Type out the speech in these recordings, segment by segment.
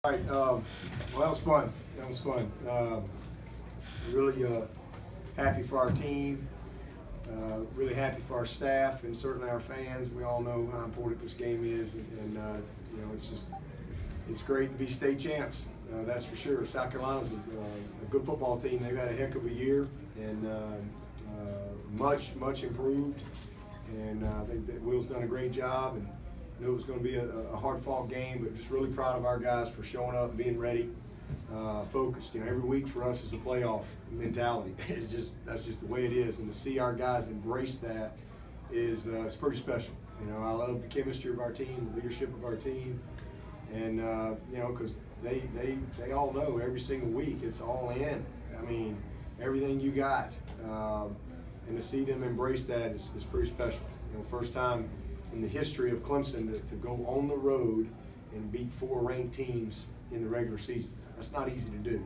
All right, well, that was fun. That was fun. Really happy for our team, really happy for our staff, and certainly our fans. We all know how important this game is, and you know, it's great to be state champs. That's for sure. South Carolina's a good football team. They've had a heck of a year, and much improved. And I think that Will's done a great job, and knew it was going to be a hard-fought game, but just really proud of our guys for showing up and being ready, focused. You know, every week for us is a playoff mentality. That's just the way it is, and to see our guys embrace that is it's pretty special. You know, I love the chemistry of our team, the leadership of our team, and you know, because they all know every single week it's all in. I mean, everything you got, and to see them embrace that is pretty special. You know, first time in the history of Clemson to go on the road and beat 4 ranked teams in the regular season. That's not easy to do,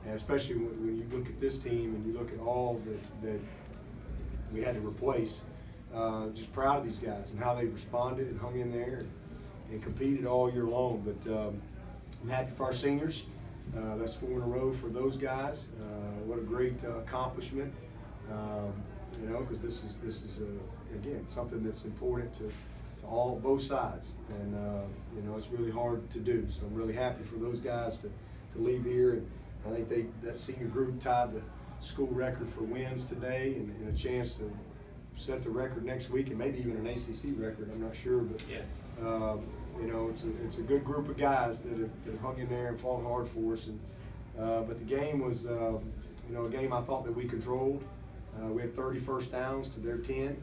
and especially when you look at this team and you look at all that we had to replace. Just proud of these guys and how they responded and hung in there and competed all year long. But I'm happy for our seniors. That's 4 in a row for those guys. What a great accomplishment. You know, because this is again something that's important to both sides, and you know, it's really hard to do. So I'm really happy for those guys to leave here, and I think that senior group tied the school record for wins today, and a chance to set the record next week, and maybe even an ACC record. I'm not sure, but yes. You know, it's a good group of guys that have hung in there and fought hard for us. And but the game was you know, a game I thought that we controlled. We had 30 first downs to their 10.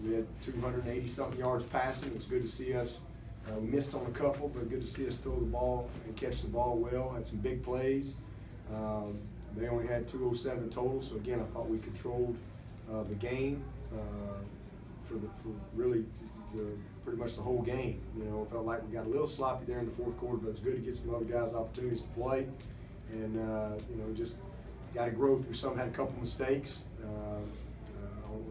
We had 280-something yards passing. It was good to see us. We missed on a couple, but good to see us throw the ball and catch the ball well. Had some big plays. They only had 207 total, so again, I thought we controlled the game for really pretty much the whole game. You know, it felt like we got a little sloppy there in the fourth quarter, but it was good to get some other guys opportunities to play, and you know, just got to grow through some. Had a couple mistakes.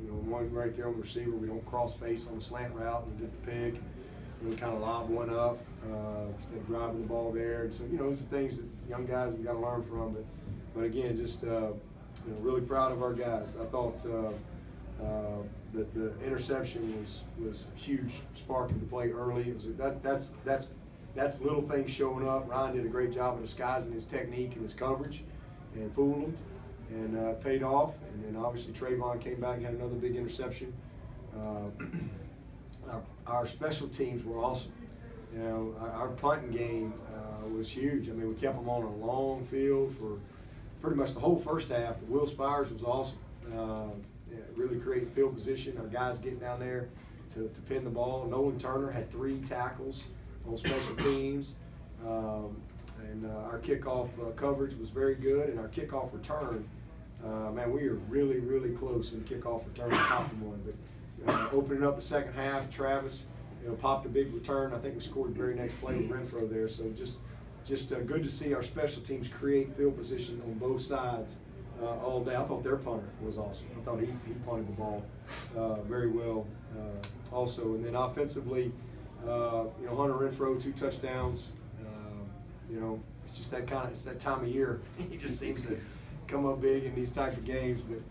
You know, one right there on the receiver, we don't cross face on the slant route and get the pick. You know, kind of lob one up instead of driving the ball there. And so, you know, those are things that young guys we got to learn from. But again, just you know, really proud of our guys. I thought that the interception was a huge spark in the play early. It was that's little things showing up. Ryan did a great job of disguising his technique and his coverage, and fooled them, and it paid off. And then obviously Trayvon came back and had another big interception. Our special teams were awesome. You know, our punting game was huge. I mean, we kept them on a long field for pretty much the whole first half. Will Spires was awesome. Really creating field position. Our guys getting down there to pin the ball. Nolan Turner had 3 tackles on special teams. And our kickoff coverage was very good, and our kickoff return, man, we were really close in kickoff return to top of one. But opening up the second half, Travis, you know, popped a big return. I think we scored the very next play with Renfro there. So just good to see our special teams create field position on both sides all day. I thought their punter was awesome. I thought he punted the ball very well also. And then offensively, you know, Hunter Renfro, 2 touchdowns. You know, it's just it's that time of year. He just seems to come up big in these type of games. But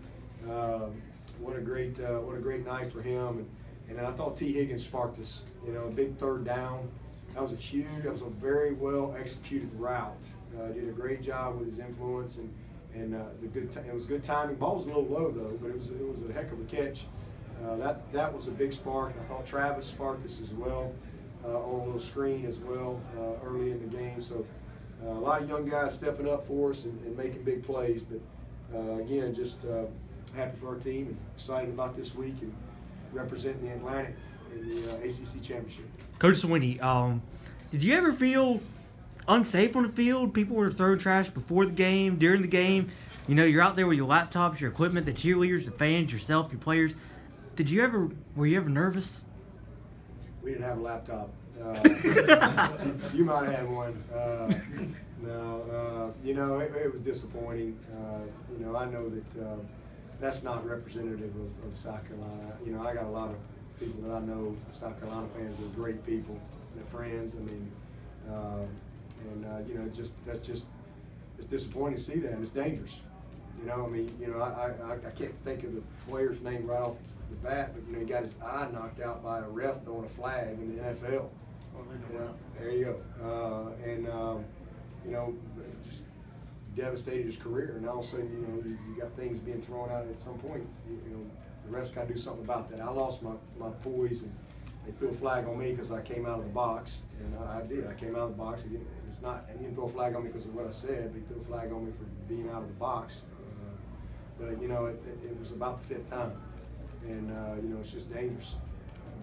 what a great night for him. And then I thought T. Higgins sparked us. You know, a big 3rd down. That was a very well executed route. Did a great job with his influence and it was good timing. Ball was a little low though, but it was a heck of a catch. That was a big spark. And I thought Travis sparked us as well. On a little screen as well early in the game. So a lot of young guys stepping up for us and making big plays. But again, just happy for our team and excited about this week and representing the Atlantic in the ACC Championship. Coach Swinney, did you ever feel unsafe on the field? People were throwing trash before the game, during the game. You know, you're out there with your laptops, your equipment, the cheerleaders, the fans, yourself, your players. Were you ever nervous? We didn't have a laptop. You might have had one. No, you know, it was disappointing. You know, I know that that's not representative of South Carolina. You know, I got a lot of people that I know, South Carolina fans, are great people, they're friends. I mean, you know, it's disappointing to see that, and it's dangerous. You know, I mean, you know, I can't think of the player's name right off the bat, but you know, he got his eye knocked out by a ref throwing a flag in the NFL. You know, there you go. You know, just devastated his career, and all of a sudden, you know, you got things being thrown out at some point. You know, the refs got to do something about that. I lost my poise, and they threw a flag on me because I came out of the box, and I did. I came out of the box. He didn't throw a flag on me because of what I said, but he threw a flag on me for being out of the box. But you know, it was about the 5th time, and you know, it's just dangerous.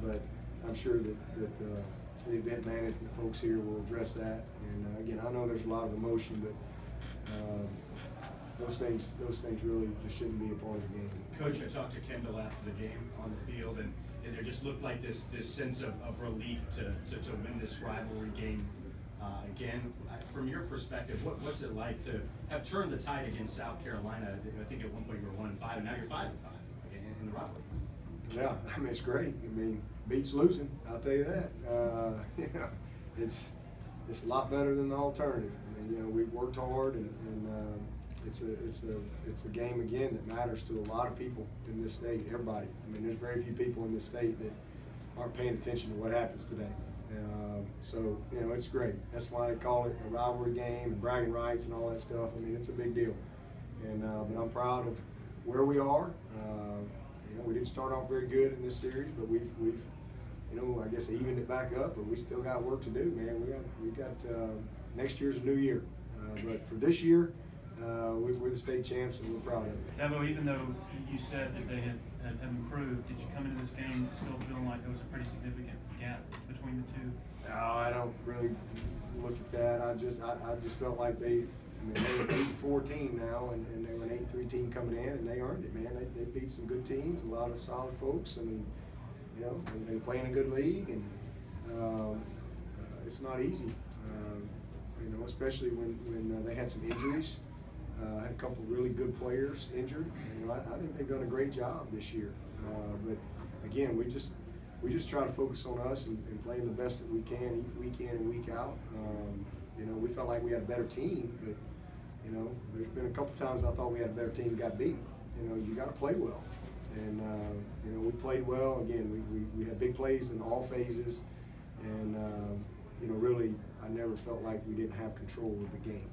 But I'm sure that the event management folks here will address that. And again, I know there's a lot of emotion, but those things really just shouldn't be a part of the game. Coach, I talked to Kendall after the game on the field, and there just looked like this sense of relief to win this rivalry game again. From your perspective, what's it like to have turned the tide against South Carolina? I think at one point you were 1-5, and now you're 5-5 in the rivalry. Yeah, I mean, it's great. I mean, beats losing, I'll tell you that. You know, it's a lot better than the alternative. I mean, you know, we've worked hard, and it's a game again that matters to a lot of people in this state. Everybody. I mean, there's very few people in this state that aren't paying attention to what happens today. So you know, it's great. That's why they call it a rivalry game and bragging rights and all that stuff. I mean, it's a big deal. And but I'm proud of where we are. You know, we didn't start off very good in this series, but we've you know, I guess evened it back up, but we still got work to do, man. We got next year's a new year, but for this year, we're the state champs, and we're proud of it. Dabo, even though you said that they had improved, did you come into this game still feeling like there was a pretty significant gap between the two? No, I don't really look at that. I just felt like they're an 8-4 team now, and they were an 8-3 team coming in, and they earned it, man. They beat some good teams, a lot of solid folks. I mean, you know, they play in a good league, and it's not easy. You know, especially when they had some injuries. Had a couple of really good players injured. You know, I think they've done a great job this year. But again, we just try to focus on us and playing the best that we can week in and week out. You know, we felt like we had a better team, but you know, there's been a couple times I thought we had a better team, got beat. You know, you got to play well, and you know, we played well. Again, we had big plays in all phases, and you know, really, I never felt like we didn't have control of the game.